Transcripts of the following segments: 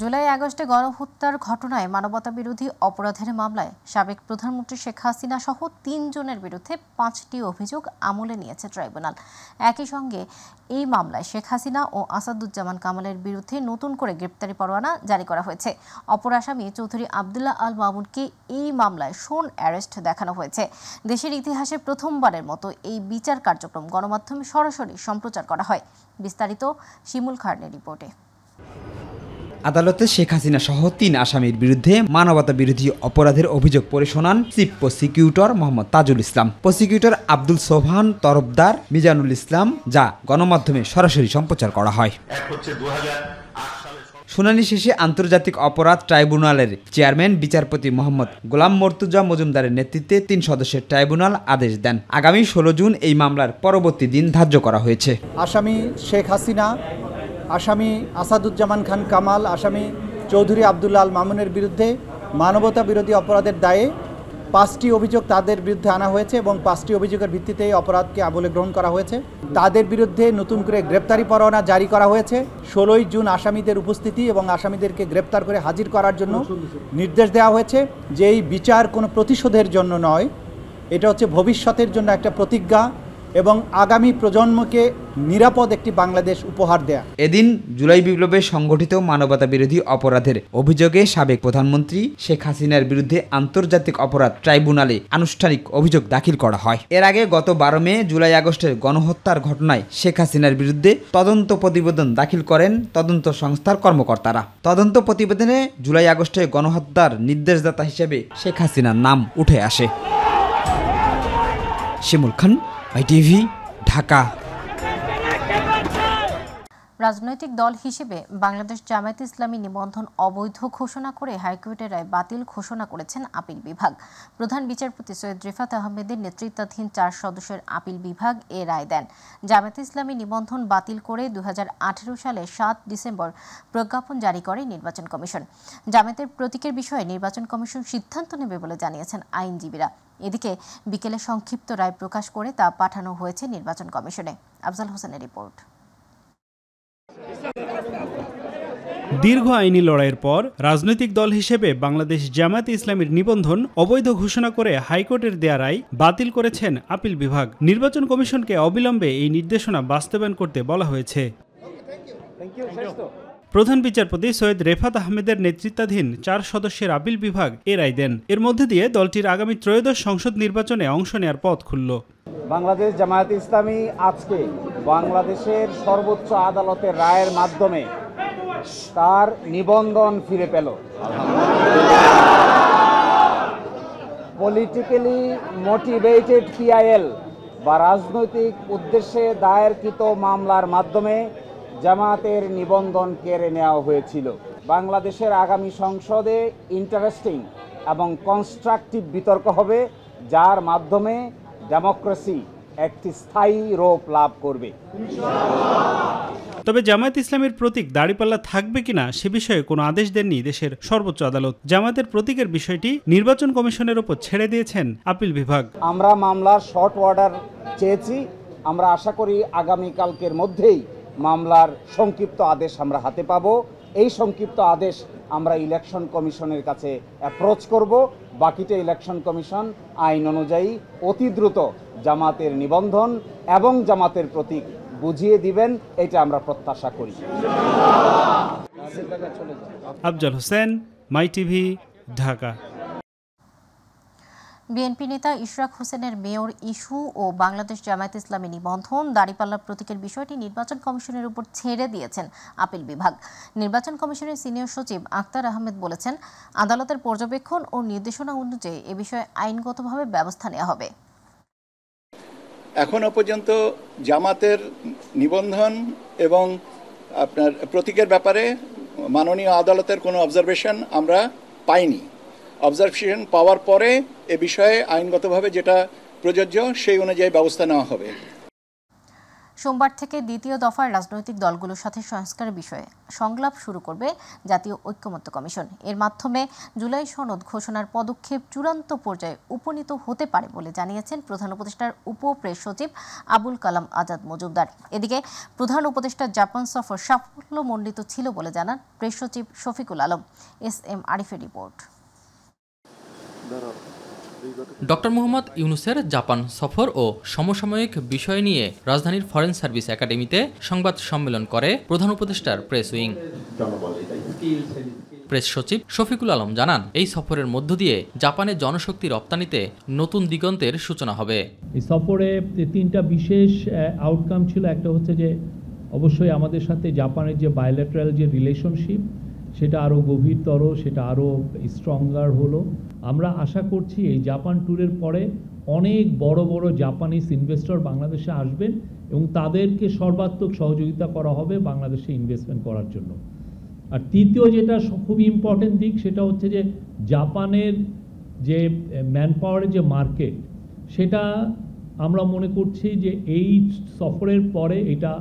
জুলাই আগস্টে গণহত্যার ঘটনায় মানবতাবিরোধী অপরাধের মামলায় সাবেক প্রধানমন্ত্রী শেখ হাসিনা সহ ৩ জনের বিরুদ্ধে ৫টি অভিযোগ আমলে নিয়েছে ট্রাইব্যুনাল। একই সঙ্গে এই মামলায় শেখ হাসিনা ও আসাদুজ্জামান কামালের বিরুদ্ধে নতুন করে গ্রেপ্তারি পরোয়ানা জারি করা হয়েছে। অপর আসামি চৌধুরী আবদুল্লাহ আল মামুনকে এই মামলায় শোন অ্যারেস্ট দেখানো হয়েছে। দেশের ইতিহাসে প্রথমবারের মতো এই বিচার কার্যক্রম গণমাধ্যমে সরাসরি সম্প্রচার করা হয়। বিস্তারিত শিমুল খানের রিপোর্টে। আদালতে শেখ হাসিনা সহ ৩ আসামির বিরুদ্ধে মানবতা বিরোধী অপরাধের অভিযোগ পড়ে শোনান chief prosecutor Mohammad Tajul Islam, prosecutor Abdul Sobhan Tarafdar, Mizanul Islam, যা গণমাধ্যমে সরাসরি সম্প্রচার করা হয়। শুনানি শেষে আন্তর্জাতিক অপরাধ ট্রাইব্যুনালের চেয়ারম্যান বিচারপতি মোহাম্মদ গোলাম মর্তুজা মজুমদারের নেতৃত্বে ৩ সদস্যের ট্রাইব্যুনাল আদেশ দেন। আগামী ১৬ জুন এই মামলার পরবর্তী দিন ধার্য করা হয়েছে। আসামি শেখ হাসিনা, আসামি আসাদুজ্জামান খান কামাল, আসামি চৌধুরী আবদুল্লাহ আল মামুনের বিরুদ্ধে মানবতা বিরোধী অপরাধের দায়ে ৫টি অভিযোগ তাদের বিরুদ্ধে আনা হয়েছে এবং ৫টি অভিযোগের ভিত্তিতে এই অপরাধকে আমলে গ্রহণ করা হয়েছে। তাদের বিরুদ্ধে নতুন করে গ্রেপ্তারি পরোয়ানা জারি করা হয়েছে। ১৬ই জুন আসামিদের উপস্থিতি এবং আসামিদেরকে গ্রেপ্তার করে হাজির করার জন্য নির্দেশ দেওয়া হয়েছে। যে এই বিচার কোনো প্রতিশোধের জন্য নয়, এটা হচ্ছে ভবিষ্যতের জন্য একটা প্রতিজ্ঞা এবং আগামী প্রজন্মকে নিরাপদ একটি বাংলাদেশ উপহার দেয়া। এদিন জুলাই বিপ্লবে সংগঠিত মানবতা বিরোধী অপরাধের অভিযোগে সাবেক প্রধানমন্ত্রী শেখ হাসিনার বিরুদ্ধে আন্তর্জাতিক অপরাধ ট্রাইব্যুনালে আনুষ্ঠানিক অভিযোগ দাখিল করা হয়। এর আগে গত ১২ মে জুলাই আগস্টের গণহত্যার ঘটনায় শেখ হাসিনার বিরুদ্ধে তদন্ত প্রতিবেদন দাখিল করেন তদন্ত সংস্থার কর্মকর্তারা। তদন্ত প্রতিবেদনে জুলাই আগস্টে গণহত্যার নির্দেশদাতা হিসেবে শেখ হাসিনার নাম উঠে আসে। শিমুল খান, ITV, ঢাকা। রাজনৈতিক দল হিসেবে বাংলাদেশ জামায়াতে ইসলামী নিবন্ধন অবৈধ ঘোষণা করে হাইকোর্টের রায় বাতিল ঘোষণা করেছেন আপিল বিভাগ। প্রধান বিচারপতি সৈয়দ রেফাত আহমেদের নেতৃত্বাধীন ৪ সদস্যের আপিল বিভাগ এ রায় দেন। জামায়াতে ইসলামী নিবন্ধন বাতিল করে ২০১৮ সালে ৭ ডিসেম্বর প্রজ্ঞাপন জারি করে নির্বাচন কমিশন। জামায়াতের প্রতীকের বিষয়ে নির্বাচন কমিশন সিদ্ধান্ত নেবে বলে জানিয়েছেন আইনজীবীরা। এদিকে বিকেলে সংক্ষিপ্ত রায় প্রকাশ করে তা পাঠানো হয়েছে নির্বাচন কমিশনে। আফজাল হোসেনের রিপোর্ট। দীর্ঘ আইনি লড়াইয়ের পর রাজনৈতিক দল হিসেবে বাংলাদেশ জামায়াতে ইসলামীর নিবন্ধন অবৈধ ঘোষণা করে হাইকোর্টের দেয়া রায় বাতিল করেছেন আপিল বিভাগ। নির্বাচন কমিশনকে অবিলম্বে এই নির্দেশনা বাস্তবায়ন করতে বলা হয়েছে। প্রধান বিচারপতি সৈয়দ রেফাত আহমেদের নেতৃত্বাধীন ৪ সদস্যের আপিল বিভাগ এ রায় দেন। এর মধ্যে দিয়ে দলটির আগামী ত্রয়োদশ সংসদ নির্বাচনে অংশ নেওয়ার পথ খুলল। বাংলাদেশ জামায়াতে ইসলামী আজকে বাংলাদেশের সর্বোচ্চ আদালতের রায়ের মাধ্যমে তার নিবন্ধন ফিরে পেল। পলিটিক্যালি মোটিভেটেড PIL বা রাজনৈতিক উদ্দেশ্যে দায়েরকৃত মামলার মাধ্যমে জামায়াতের নিবন্ধন কেড়ে নেওয়া হয়েছিল। বাংলাদেশের আগামী সংসদে ইন্টারেস্টিং এবং কনস্ট্রাকটিভ বিতর্ক হবে, যার মাধ্যমে ডেমোক্রেসি একটি স্থায়ী রূপ লাভ করবে। তবে জামায়াত ইসলামের প্রতীক দাড়িপাল্লা থাকবে কিনা সে বিষয়ে কোনো আদেশ দেননি দেশের সর্বোচ্চ আদালত। জামায়াতের প্রতীকের বিষয়টি নির্বাচন কমিশনের উপর ছেড়ে দিয়েছেন আপিল বিভাগ। আমরা মামলার শর্ট অর্ডার চেয়েছি। আমরা আশা করি আগামীকালকের মধ্যেই মামলার সংক্ষিপ্ত আদেশ আমরা হাতে পাব। এই সংক্ষিপ্ত আদেশ আমরা ইলেকশন কমিশনের কাছে অ্যাপ্রোচ করব। বাকিটা ইলেকশন কমিশন আইন অনুযায়ী অতি দ্রুত জামাতের নিবন্ধন এবং জামাতের প্রতীক বুঝিয়ে দিবেন, এটা আমরা প্রত্যাশা করি। আফজাল হোসেন, MyTV, ঢাকা। বিএনপি নেতা ইশরাক হোসেনের মেয়র ইস্যু ও বাংলাদেশ জামায়াতে ইসলামী নিবন্ধন দাড়িপাল্লার প্রতীকের বিষয়টি নির্বাচন কমিশনের উপর ছেড়ে দিয়েছেন আপিল বিভাগ। নির্বাচন কমিশনের সিনিয়র সচিব আক্তার আহমেদ বলেছেন, আদালতের পর্যবেক্ষণ ও নির্দেশনা অনুযায়ী এ বিষয়ে আইনগতভাবে ব্যবস্থা নেওয়া হবে। এখনো পর্যন্ত জামাতের নিবন্ধন এবং আপনার প্রতীকের ব্যাপারে মাননীয় আদালতের কোনো অবজারভেশন আমরা পাইনি। অবজারভেশন পাওয়ার পরে এ বিষয়ে আইনগতভাবে যেটা প্রযোজ্য সেই অনুযায়ী ব্যবস্থা নেওয়া হবে। সোমবার থেকে দ্বিতীয় দফার রাজনৈতিক দলগুলোর সাথে সংস্কারের বিষয়ে সংলাপ শুরু করবে জাতীয় ঐক্যমত্য কমিশন। এর মাধ্যমে জুলাই সনদ ঘোষণার পদক্ষেপ চূড়ান্ত পর্যায়ে উপনীত হতে পারে বলে জানিয়েছেন প্রধান উপদেষ্টার প্রেস সচিব আবুল কালাম আজাদ মজুমদার। এদিকে প্রধান উপদেষ্টার জাপান সফর সাফল্যমণ্ডিত ছিল বলে জানান প্রেস সচিব শফিকুল আলম। এস.এম. আরিফের রিপোর্ট। ডক্টর মোহাম্মদ ইউনুসের জাপান সফর ও সমসাময়িক বিষয় নিয়ে রাজধানীর ফরেন সার্ভিস একাডেমিতে সংবাদ সম্মেলন করে প্রধান উপদেষ্টার প্রেস উইং। প্রেস সচিব শফিকুল আলম জানান, এই সফরের মধ্য দিয়ে জাপানের জনশক্তি রপ্তানিতে নতুন দিগন্তের সূচনা হবে। এই সফরে তিনটা বিশেষ আউটকাম ছিল। একটা হচ্ছে যে অবশ্যই আমাদের সাথে জাপানের যে বায়োলেটারাল যে রিলেশনশিপ সেটা আরও গভীরতর, সেটা আরও স্ট্রঙ্গার হলো। আমরা আশা করছি এই জাপান ট্যুরের পরে অনেক বড় বড় জাপানিজ ইনভেস্টর বাংলাদেশে আসবেন এবং তাদেরকে সর্বাত্মক সহযোগিতা করা হবে বাংলাদেশে ইনভেস্টমেন্ট করার জন্য। আর তৃতীয় যেটা খুবই ইম্পর্টেন্ট দিক সেটা হচ্ছে যে জাপানের যে ম্যান পাওয়ারের যে মার্কেট, সেটা আমরা মনে করছি যে এই সফরের পরে এটা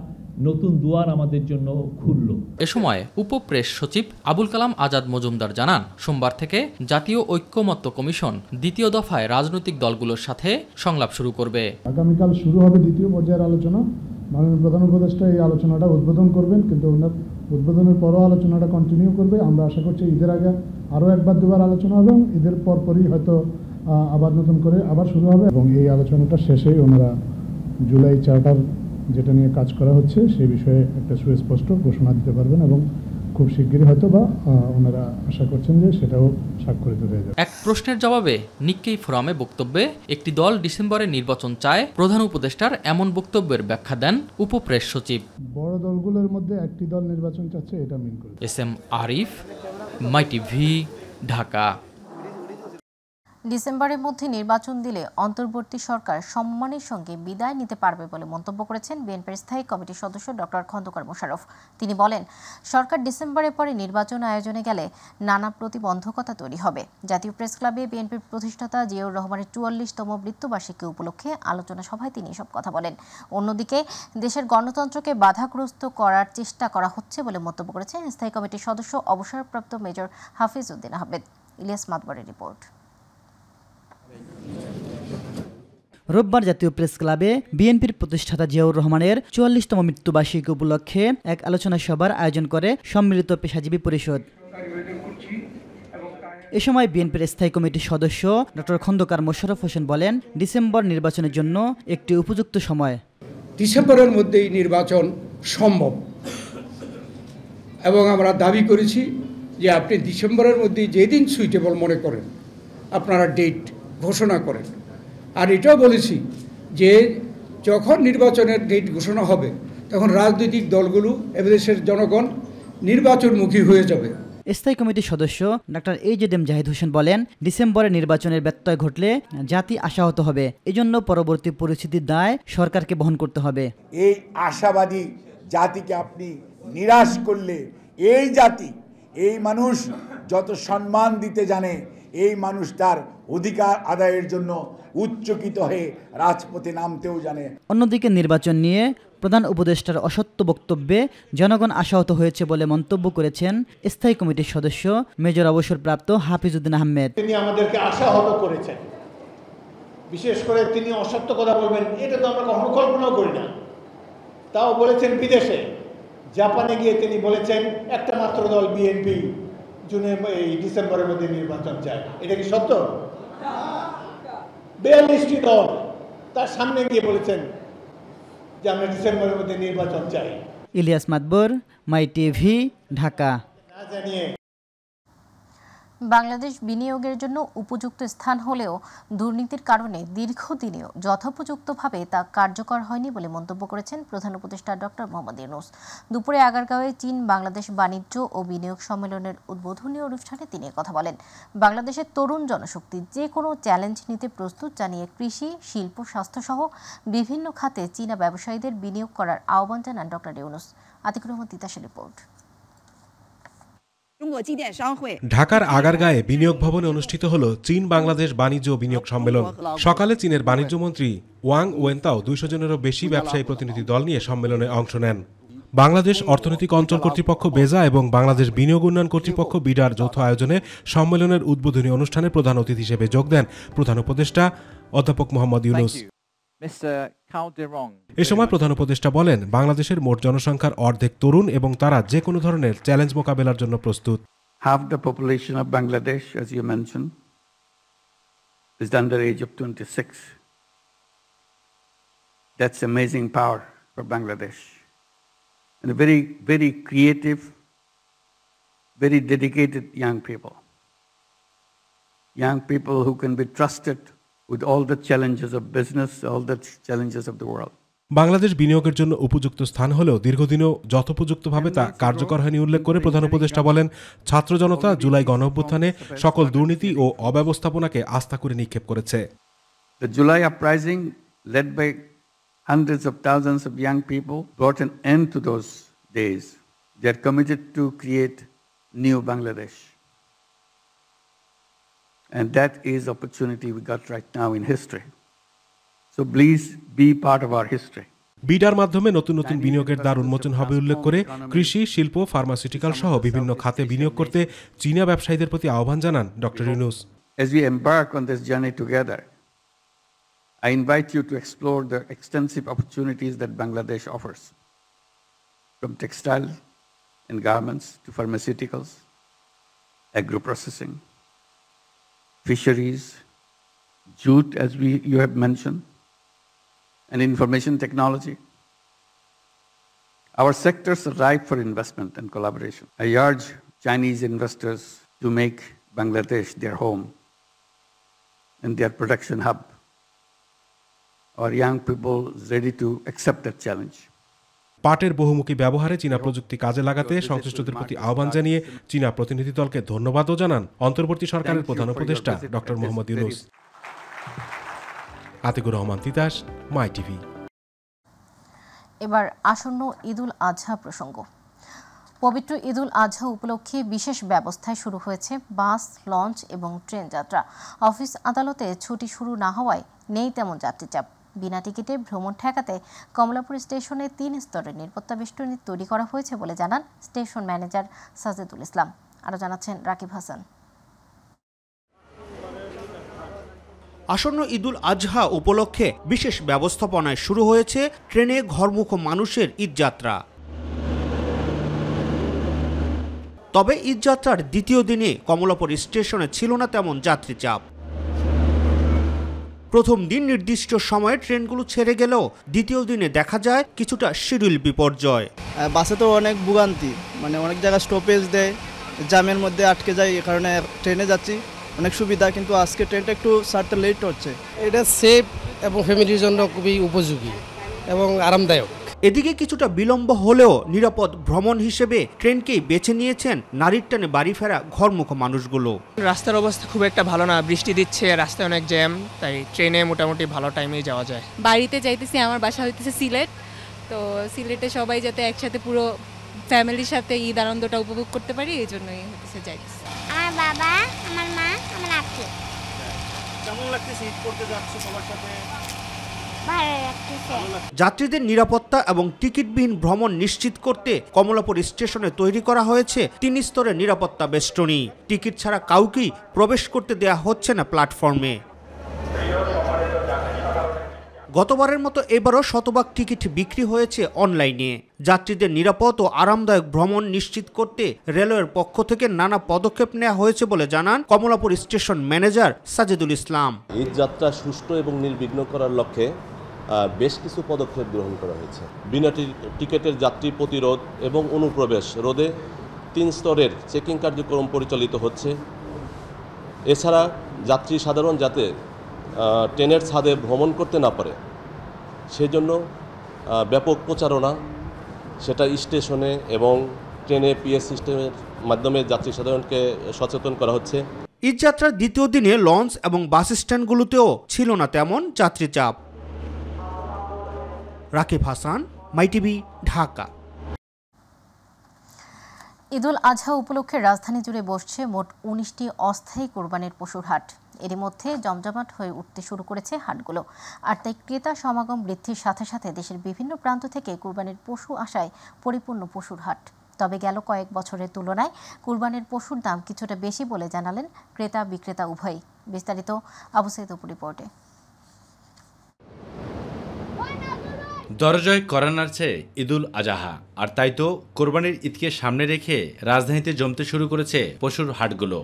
নতুন দুয়ার আমাদের জন্য খুলল। এ সময় উপপ্রেস সচিব আবুল কালাম আজাদ মজুমদার জানান, সোমবার থেকে জাতীয় ঐক্যমত্য কমিশন দ্বিতীয় দফায় রাজনৈতিক দলগুলোর সাথে সংলাপ শুরু করবে। আগামীকাল শুরু হবে দ্বিতীয় পর্যায়ের আলোচনা। মাননীয় প্রধান উপদেষ্টা এই আলোচনাটা উদ্বোধন করবেন, কিন্তু ওনার উদ্বোধনের পরও আলোচনাটা কন্টিনিউ করবে। আমরা আশা করছি ঈদের আগে আরও একবার দুবার আলোচনা হবে এবং ঈদের পরপরই হয়তো আবার নতুন করে আবার শুরু হবে এবং এই আলোচনাটা শেষেই ওনারা জুলাই চার্টার যেটা নিয়ে কাজ করা হচ্ছে সেই বিষয়ে একটা সুস্পষ্ট ঘোষণা দিতে পারবেন এবং খুব শিগগিরই হয়তো বা ওনারা আশা করছেন যে সেটাও স্বাক্ষরিত হয়ে যাবে। এক প্রশ্নের জবাবে নিক্কেই ফোরামে বক্তব্যে একটি দল ডিসেম্বরে নির্বাচন চায়, প্রধান উপদেষ্টার এমন বক্তব্যের ব্যাখ্যা দেন উপপ্রেস সচিব। বড় দলগুলোর মধ্যে একটি দল নির্বাচন চাচ্ছে, এটা মিন করে। এস.এম. আরিফ, মাই টিভি, ঢাকা। ডিসেম্বরের মধ্যে নির্বাচন দিলে অন্তর্বর্তী সরকার সম্মানের সঙ্গে বিদায় নিতে পারবে বলে মন্তব্য করেছেন বিএনপির স্থায়ী কমিটির সদস্য ডক্টর খন্দকার মোশাররফ। তিনি বলেন, সরকার ডিসেম্বরের পরে নির্বাচন আয়োজনে গেলে নানা প্রতিবন্ধকতা তৈরি হবে। জাতীয় প্রেস ক্লাবে বিএনপির প্রতিষ্ঠাতা জিয়াউর রহমানের ৪৪তম মৃত্যুবার্ষিকী উপলক্ষে আলোচনা সভায় তিনি এসব কথা বলেন। অন্যদিকে দেশের গণতন্ত্রকে বাধাগ্রস্ত করার চেষ্টা করা হচ্ছে বলে মন্তব্য করেছেন স্থায়ী কমিটির সদস্য অবসরপ্রাপ্ত মেজর হাফিজ উদ্দিন আহমেদ। ইলিয়াস মাতবরের রিপোর্ট। রোববার জাতীয় প্রেস ক্লাবে বিএনপির প্রতিষ্ঠাতা জিয়াউর রহমানের ৪৪তম মৃত্যুবার্ষিকী উপলক্ষে এক আলোচনা সভার আয়োজন করে সম্মিলিত পেশাজীবী পরিষদ। এ সময় বিএনপির স্থায়ী কমিটির সদস্য ডক্টর খন্দকার মোশাররফ হোসেন বলেন, ডিসেম্বর নির্বাচনের জন্য একটি উপযুক্ত সময়। ডিসেম্বরের মধ্যেই নির্বাচন সম্ভব এবং আমরা দাবি করেছি যে আপনি ডিসেম্বরের মধ্যে যেদিন সুইটেবল মনে করেন আপনারা ডেট ঘোষণা করেন। আর এটাও বলেছি যে যখন নির্বাচনের ডেট ঘোষণা হবে তখন রাজনৈতিক দলগুলো এদেশের জনগণ নির্বাচনমুখী হয়ে যাবে। স্থায়ী কমিটির সদস্য ডক্টর এ.জেড.এম. জাহিদ হোসেন বলেন, ডিসেম্বরে নির্বাচনের ব্যত্যয় ঘটলে জাতি আশাহত হবে। এজন্য পরবর্তী পরিস্থিতির দায় সরকারকে বহন করতে হবে। এই আশাবাদী জাতিকে আপনি নিরাশ করলে এই জাতি, এই মানুষ যত সম্মান দিতে জানে, এই মানুষ তার অধিকার আদায়ের জন্য উচ্চকিত হয়ে রাজপথে নামতেও জানে। অন্যদিকে নির্বাচন নিয়ে প্রধান উপদেষ্টার অসত্য বক্তব্যে জনগণ আশাহত হয়েছে বলে মন্তব্য করেছেন স্থায়ী কমিটির সদস্য মেজর অবসরপ্রাপ্ত হাফিজ উদ্দিন আহমেদ। তিনি আমাদেরকে আশাহত করেছেন, বিশেষ করে তিনি অসত্য কথা বলবেন এটা তো আমরা কখনো কল্পনাও করি না। তাও বলেছেন বিদেশে, জাপানে গিয়ে তিনি বলেছেন একটা মাত্র দল বিএনপি এই ডিসেম্বরের মধ্যে নির্বাচন চায়। এটা কি সত্য? ৪২টি দল তার সামনে গিয়ে বলেছেন যে আমরা ডিসেম্বরের মধ্যে নির্বাচন চাই। ইলিয়াস মাতবর, মাই টিভি, ঢাকা। বাংলাদেশ বিনিয়োগের জন্য উপযুক্ত স্থান হলেও দুর্নীতির কারণে দীর্ঘদিনেও যথোপযুক্তভাবে তা কার্যকর হয়নি বলে মন্তব্য করেছেন প্রধান উপদেষ্টা ডক্টর মোহাম্মদ ইউনূস। দুপুরে আগারগাঁওয়ে চীন বাংলাদেশ বাণিজ্য ও বিনিয়োগ সম্মেলনের উদ্বোধনী অনুষ্ঠানে তিনি কথা বলেন। বাংলাদেশের তরুণ জনশক্তি যে কোনো চ্যালেঞ্জ নিতে প্রস্তুত জানিয়ে কৃষি, শিল্প, স্বাস্থ্যসহ বিভিন্ন খাতে চীনা ব্যবসায়ীদের বিনিয়োগ করার আহ্বান জানান ডক্টর ইউনূস। আতিকুর রহমান তিতাসের রিপোর্ট। ঢাকার আগারগাঁয়ে বিনিয়োগ ভবনে অনুষ্ঠিত হলো চীন বাংলাদেশ বাণিজ্য ও বিনিয়োগ সম্মেলন। সকালে চীনের বাণিজ্য মন্ত্রী ওয়াং ওয়েনতাও 200 জনেরও বেশি ব্যবসায়ী প্রতিনিধি দল নিয়ে সম্মেলনে অংশ নেন। বাংলাদেশ অর্থনৈতিক অঞ্চল কর্তৃপক্ষ বেজা এবং বাংলাদেশ বিনিয়োগ উন্নয়ন কর্তৃপক্ষ বিডার যৌথ আয়োজনে সম্মেলনের উদ্বোধনী অনুষ্ঠানে প্রধান অতিথি হিসেবে যোগ দেন প্রধান উপদেষ্টা অধ্যাপক মোহাম্মদ ইউনূস। এ সময় প্রধান উপদেষ্টা বলেন, বাংলাদেশের মোট জনসংখ্যার অর্ধেক তরুণ এবং তারা যে কোনো ধরনের চ্যালেঞ্জ মোকাবেলার জন্য প্রস্তুত। Half the population of Bangladesh, as you mentioned, is under the age of 26. That's amazing power for Bangladesh. And a very, very creative, very dedicated young people. Young people who can be trusted with all the challenges of business, all the challenges of the world. Bangladesh বিনিয়োগের জন্য উপযুক্ত স্থান হলেও দীর্ঘদিনও যথোপযুক্তভাবে তা কার্যকর হয়নি উল্লেখ করে প্রধান উপদেষ্টা বলেন, ছাত্র জনতা জুলাই গণঅভ্যুত্থানে সকল দুর্নীতি ও অব্যবস্থাপনাকে আস্থা করে নিক্ষেপ করেছে। The July uprising, led by hundreds of thousands of young people, brought an end to those days. They are committed to create new Bangladesh. And that is opportunity we got right now in history. So please be part of our history. বিডার মাধ্যমে নতুন নতুন বিনিয়োগের দ্বার উন্মোচন হবে উল্লেখ করে কৃষি, শিল্প, ফার্মাসিউটিক্যাল সহ বিভিন্ন খাতে বিনিয়োগ করতে চীনা ব্যবসায়ীদের প্রতি আহ্বান জানান doctor Yunus. As we embark on this journey together, I invite you to explore the extensive opportunities that Bangladesh offers, from textile and garments to pharmaceuticals, agro-processing, fisheries, jute, as you have mentioned, and information technology. Our sectors are ripe for investment and collaboration. I urge Chinese investors to make Bangladesh their home and their production hub. Our young people is ready to accept that challenge. পাটের বহুমুখী ব্যবহারে চীনা প্রযুক্তি কাজে লাগাতে সংশ্লিষ্টদের প্রতি আহ্বান জানিয়ে চীনা প্রতিনিধি দলকে ধন্যবাদও জানান অন্তর্বর্তী সরকারের প্রধান উপদেষ্টা ডক্টর মোহাম্মদ ইউনূস। আতিকুর রহমান তিতাস, মাই টিভি। এবার আসন্ন ঈদুল আজহা প্রসঙ্গ। পবিত্র ঈদুল আজহা উপলক্ষে বিশেষ ব্যবস্থায় শুরু হয়েছে বাস, লঞ্চ এবং ট্রেন যাত্রা। অফিস আদালতে ছুটি শুরু না হওয়ায় নেই তেমন যাত্রীচাপ। বিনা টিকিটে ভ্রমণ ঠেকাতে কমলাপুর স্টেশনে 3 স্তরের নিরাপত্তা বেষ্টনী তৈরি করা হয়েছে বলে জানান স্টেশন ম্যানেজার সাজেদুল ইসলাম। আরও জানাচ্ছেন রাকিব হাসান। আসন্ন ঈদুল আজহা উপলক্ষে বিশেষ ব্যবস্থাপনায় শুরু হয়েছে ট্রেনে ঘরমুখ মানুষের ঈদযাত্রা। তবে ঈদযাত্রার দ্বিতীয় দিনে কমলাপুর স্টেশনে ছিল না তেমন যাত্রীচাপ। প্রথম দিন নির্দিষ্ট সময়ে ট্রেনগুলো ছেড়ে গেলেও দ্বিতীয় দিনে দেখা যায় কিছুটা শিডিউল বিপর্যয়। বাসে তো অনেক ভোগান্তি, মানে অনেক জায়গায় স্টপেজ দেয়, জ্যামের মধ্যে আটকে যায়, এই কারণে ট্রেনে যাচ্ছি অনেক সুবিধা, কিন্তু আজকে ট্রেনটা একটু ছাড়তে লেট হচ্ছে। এটা সেফ এবং ফ্যামিলির জন্য খুবই উপযোগী এবং আরামদায়ক। এদিকে কিছুটা বিলম্ব হলেও নিরাপদ ভ্রমণ হিসেবে ট্রেনকেই বেছে নিয়েছেন নারীর টানে বাড়ি ফেরা ঘরমুখ মানুষগুলো। রাস্তার অবস্থা খুব একটা ভালো না, বৃষ্টি দিচ্ছে, রাস্তায় অনেক জ্যাম, তাই ট্রেনে মোটামুটি ভালো টাইমেই যাওয়া যায়। বাড়িতে যাইতেছি, আমার বাসা হইতেছে সিলেট, তো সিলেটে সবাই যাতে একসাথে পুরো ফ্যামিলির সাথে ঈদ আনন্দটা উপভোগ করতে পারি, এই জন্যই হইতেছে যাইতেছি। আমার বাবা, আমার মা, আমার আপু। কেমন লাগতেছে ঈদ করতে যাচ্ছ সবার সাথে? যাত্রীদের নিরাপত্তা এবং টিকিটবিহীন ভ্রমণ নিশ্চিত করতে কমলাপুর স্টেশনে তৈরি করা হয়েছে 3 স্তরের নিরাপত্তা বেষ্টনী। টিকিট ছাড়া কাউকেই প্রবেশ করতে দেয়া হচ্ছে না প্ল্যাটফর্মে। গতবারের মতো এবারও শতভাগ টিকিট বিক্রি হয়েছে অনলাইনে। যাত্রীদের নিরাপদ ও আরামদায়ক ভ্রমণ নিশ্চিত করতে রেলওয়ের পক্ষ থেকে নানা পদক্ষেপ নেওয়া হয়েছে বলে জানান কমলাপুর স্টেশন ম্যানেজার সাজেদুল ইসলাম। ঈদ যাত্রা সুষ্ঠু এবং নির্বিঘ্ন করার লক্ষ্যে বেশ কিছু পদক্ষেপ গ্রহণ করা হয়েছে। বিনা টিকিটের যাত্রী প্রতিরোধ এবং অনুপ্রবেশ রোধে 3 স্তরের চেকিং কার্যক্রম পরিচালিত হচ্ছে। এছাড়া যাত্রী সাধারণ যাতে ট্রেনের ছাদে ভ্রমণ করতে না পারে সেজন্য ব্যাপক প্রচারণা, সেটা স্টেশনে এবং ট্রেনে পিএস সিস্টেমের মাধ্যমে যাত্রী সাধারণকে সচেতন করা হচ্ছে। ঈদযাত্রার দ্বিতীয় দিনে লঞ্চ এবং বাস স্ট্যান্ডগুলোতেও ছিল না তেমন যাত্রীচাপ। রাকিব হাসান, মাই টিভি, ঢাকা। ঈদুল আজহা উপলক্ষে রাজধানী জুড়ে বসছে মোট ১৯টি অস্থায়ী কোরবানির পশুর হাট। এরই মধ্যে জমজমাট হয়ে উঠতে শুরু করেছে হাটগুলো। আর তাই ক্রেতা সমাগম বৃদ্ধির সাথে সাথে দেশের বিভিন্ন প্রান্ত থেকে কোরবানির পশু আসায় পরিপূর্ণ পশুর হাট। তবে গেল কয়েক বছরের তুলনায় কোরবানির পশুর দাম কিছুটা বেশি বলে জানালেন ক্রেতা বিক্রেতা উভয়ই। বিস্তারিত আবু সাইদ অপু রিপোর্টে। দরজয় করা নাড়ছে ঈদুল আজহা, আর তাই তো কোরবানির ঈদকে সামনে রেখে রাজধানীতে জমতে শুরু করেছে পশুর হাটগুলো।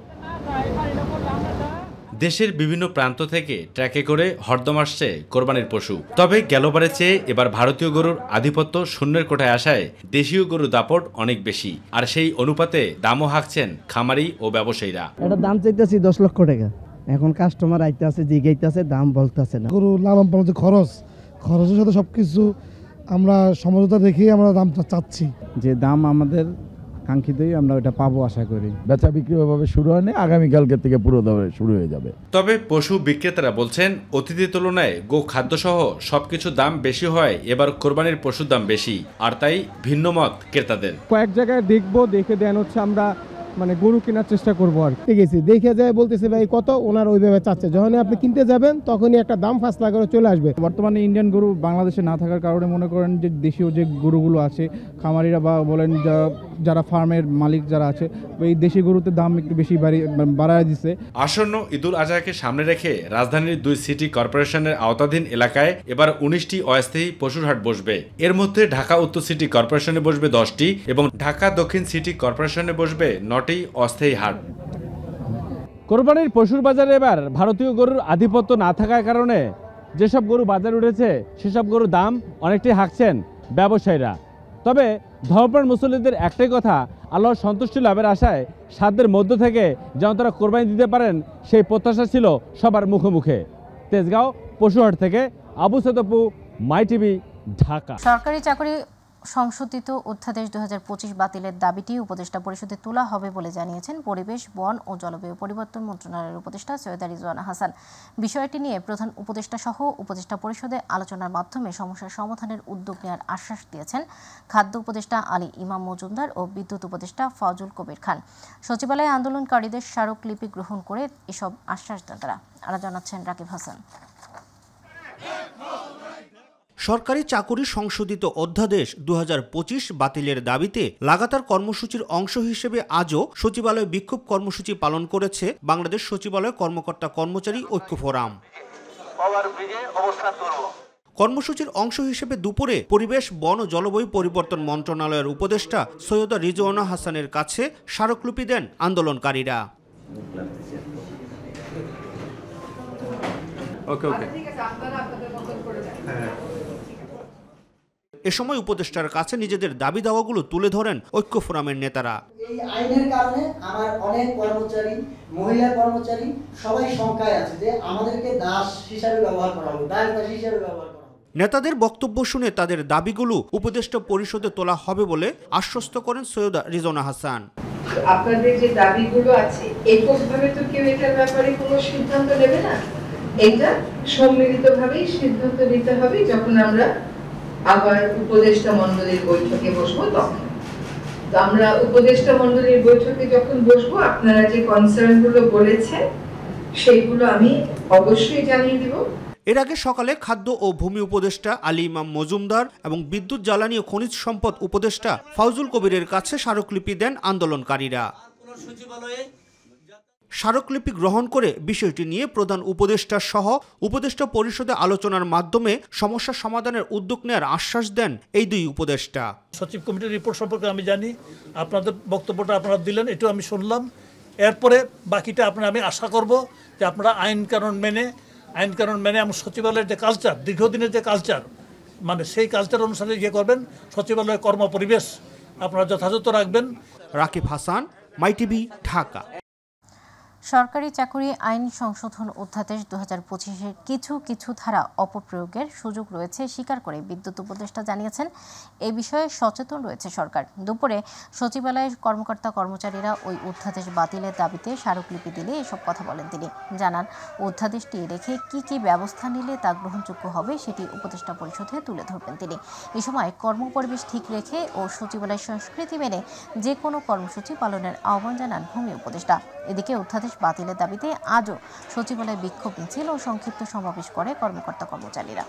দেশের বিভিন্ন প্রান্ত থেকে ট্রাকে করে হরদম আসছে কোরবানির পশু। তবে গেলবারের চেয়ে এবার ভারতীয় গরুর আধিপত্য শূন্যের কোঠায় আসায় দেশীয় গরুর দাপট অনেক বেশি, আর সেই অনুপাতে দামও হাঁকছেন খামারি ও ব্যবসায়ীরা। এটা দাম চাইতেছি 10 লক্ষ টাকা। এখন কাস্টমার আইতে আছে, জিগাইতে আছে, দাম বলতেছে না। গরু লালন পালন যে খরচের সাথে সবকিছু আমরা সমঝোতা রেখেই আমরা দাম চাচ্ছি। যে দাম আমাদের কাঙ্ক্ষিতই আমরা ওটা পাবো আশা করি। বেচা বিক্রি ওইভাবে শুরু হয়নি, আগামীকালকে থেকে পুরো দামে শুরু হয়ে যাবে। তবে পশু বিক্রেতারা বলছেন অতীতের তুলনায় গো খাদ্য সহ সবকিছু দাম বেশি হয় এবার কোরবানির পশুর দাম বেশি, আর তাই ভিন্ন মত ক্রেতাদের। কয়েক জায়গায় দেখবো, দেখে দেন হচ্ছে আমরা গরু কেনার চেষ্টা করবো আর ঠিক আছে। দেখে যায় বলতেছে ভাই কত, ওনার ওইভাবে চাচ্ছে। যখন আপনি কিনতে যাবেন তখনই একটা দাম ফাঁসলা করে চলে আসবে। বর্তমানে ইন্ডিয়ান গরু বাংলাদেশে না থাকার কারণে মনে করেন যে দেশীয় যে গরুগুলো আছে, খামারিরা বা বলেন যারা ফার্মের মালিক যারা আছে, এই দেশি গরুতে দাম একটু বেশি বাড়ায় দিচ্ছে। আসন্ন ঈদুল আজহাকে সামনে রেখে রাজধানীর 2 সিটি কর্পোরেশনের আওতাধীন এলাকায় এবার 19টি অস্থায়ী পশুর হাট বসবে। এর মধ্যে ঢাকা উত্তর সিটি কর্পোরেশনে বসবে 10টি এবং ঢাকা দক্ষিণ সিটি কর্পোরেশনে বসবে 9টি অস্থায়ী হাট। কোরবানির পশুর বাজারে এবার ভারতীয় গরুর আধিপত্য না থাকার কারণে যেসব গরু বাজারে উঠেছে সেসব গরুর দাম অনেকটাই হাঁকছেন ব্যবসায়ীরা। তবে ধর্মপ্রাণ মুসল্লিদের একটাই কথা, আল্লাহর সন্তুষ্টি লাভের আশায় সাধ্যের মধ্য থেকে যেন তারা কোরবানি দিতে পারেন সেই প্রত্যাশা ছিল সবার মুখে মুখে। তেজগাঁও পশুহাট থেকে আবু সাইদ অপু, মাই টিভি, ঢাকা। সরকারি চাকরি সংশোধিত অধ্যাদেশ 2025 বাতিলের দাবিটি উপদেষ্টা পরিষদে তোলা হবে বলে জানিয়েছেন পরিবেশ, বন ও জলবায়ু পরিবর্তন মন্ত্রণালয়ের উপদেষ্টা সৈয়দা রিজওয়ানা হাসান। বিষয়টি নিয়ে প্রধান উপদেষ্টা সহ উপদেষ্টা পরিষদে আলোচনার মাধ্যমে সমস্যার সমাধানের উদ্যোগ নেওয়ার আশ্বাস দিয়েছেন খাদ্য উপদেষ্টা আলী ইমাম মজুমদার ও বিদ্যুৎ উপদেষ্টা ফজল কবির খান। সচিবালয়ে আন্দোলনকারীদের স্মারকলিপি গ্রহণ করে এসব আশ্বাস দেন তারা। আরো জানাচ্ছেন রাকিব হাসান। সরকারি চাকুরি সংশোধিত অধ্যাদেশ 2025 বাতিলের দাবিতে লাগাতার কর্মসূচির অংশ হিসেবে আজও সচিবালয়ে বিক্ষোভ কর্মসূচি পালন করেছে বাংলাদেশ সচিবালয় কর্মকর্তা কর্মচারী ঐক্য ফোরাম। কর্মসূচির অংশ হিসেবে দুপুরে পরিবেশ, বন ও জলবায়ু পরিবর্তন মন্ত্রণালয়ের উপদেষ্টা সৈয়দা রিজওয়ানা হাসানের কাছে স্মারকলিপি দেন আন্দোলনকারীরা। এ সময় উপদেষ্টার কাছে নিজেদের দাবি দাওয়াগুলো তুলে ধরেন ঐক্য ফোরামের নেতারা। এই আইনের কারণে আমার অনেক কর্মচারী, মহিলা কর্মচারী সবাই শঙ্কায় আছে যে আমাদেরকে দাস হিসাবে ব্যবহার করা হবে, দাস হিসাবে ব্যবহার করা হবে। নেতাদের বক্তব্য শুনে তাদের দাবিগুলো উপদেষ্টা পরিষদে তোলা হবে বলে আশ্বস্ত করেন সৈয়দা রিজওয়ানা হাসান। আপনাদের যে দাবিগুলো আছে এককভাবে তো কেউ এটার ব্যাপারে কোনো সিদ্ধান্ত নেবে না, এটা সম্মিলিতভাবেই সিদ্ধান্ত নিতে হবে যখন আমরা আবার উপদেষ্টা মণ্ডলীর বৈঠকে বসবো। তখন তো আমরা উপদেষ্টা মণ্ডলীর বৈঠকে যখন বসবো আপনারা যে কনসার্নগুলো বলেছেন সেইগুলো আমি অবশ্যই জানিয়ে দিব। এর আগে সকালে খাদ্য ও ভূমি উপদেষ্টা আলী ইমাম মজুমদার এবং বিদ্যুৎ, জ্বালানি ও খনিজ সম্পদ উপদেষ্টা ফজল কবিরের কাছে স্মারকলিপি দেন আন্দোলনকারীরা। স্মারকলিপি গ্রহণ করে বিষয়টি নিয়ে প্রধান উপদেষ্টা সহ উপদেষ্টা পরিষদে আলোচনার মাধ্যমে সমস্যা সমাধানের উদ্যোগ নেওয়ার আশ্বাস দেন এই দুই উপদেষ্টা। সচিব কমিটির রিপোর্ট সম্পর্কে আমি জানি, আপনাদের বক্তব্যটা আপনারা দিলেন, এটাও আমি শুনলাম। এরপরে বাকিটা আমি আশা করব যে আপনারা আইন কানুন মেনে আমার সচিবালয়ের যে কালচার, দীর্ঘদিনের যে কালচার, সেই কালচার অনুসারে করবেন। সচিবালয়ের কর্ম পরিবেশ আপনারা যথাযথ রাখবেন। রাকিব হাসান, মাই টিভি, ঢাকা। সরকারি চাকরি আইন সংশোধন অধ্যাদেশ 2025-এর কিছু ধারা অপপ্রয়োগের সুযোগ রয়েছে স্বীকার করে বিদ্যুৎ উপদেষ্টা জানিয়েছেন এই বিষয়ে সচেতন রয়েছে সরকার। দুপুরে সচিবালয়ের কর্মকর্তা-কর্মচারীরা ওই অধ্যাদেশ বাতিলের দাবিতে স্মারকলিপি দিলে এসব কথা বলেন তিনি। জানান, অধ্যাদেশটি রেখে কি ব্যবস্থা নিলে তা গ্রহণযোগ্য হবে সেটি উপদেষ্টা পরিষদে তুলে ধরবেন তিনি। এ সময় কর্মপরিবেশ ঠিক রেখে ও সচিবালয় সংস্কৃতি মেনে যে কোনো কর্মসূচি পালনের আহ্বান জানান ভূমি উপদেষ্টা। এদিকে অধ্যাদেশ বাতিলের দাবিতে আজও সচিবালয়ে বিক্ষোভ মিছিল ও সংক্ষিপ্ত সমাবেশ করে কর্মকর্তা-কর্মচারীরা।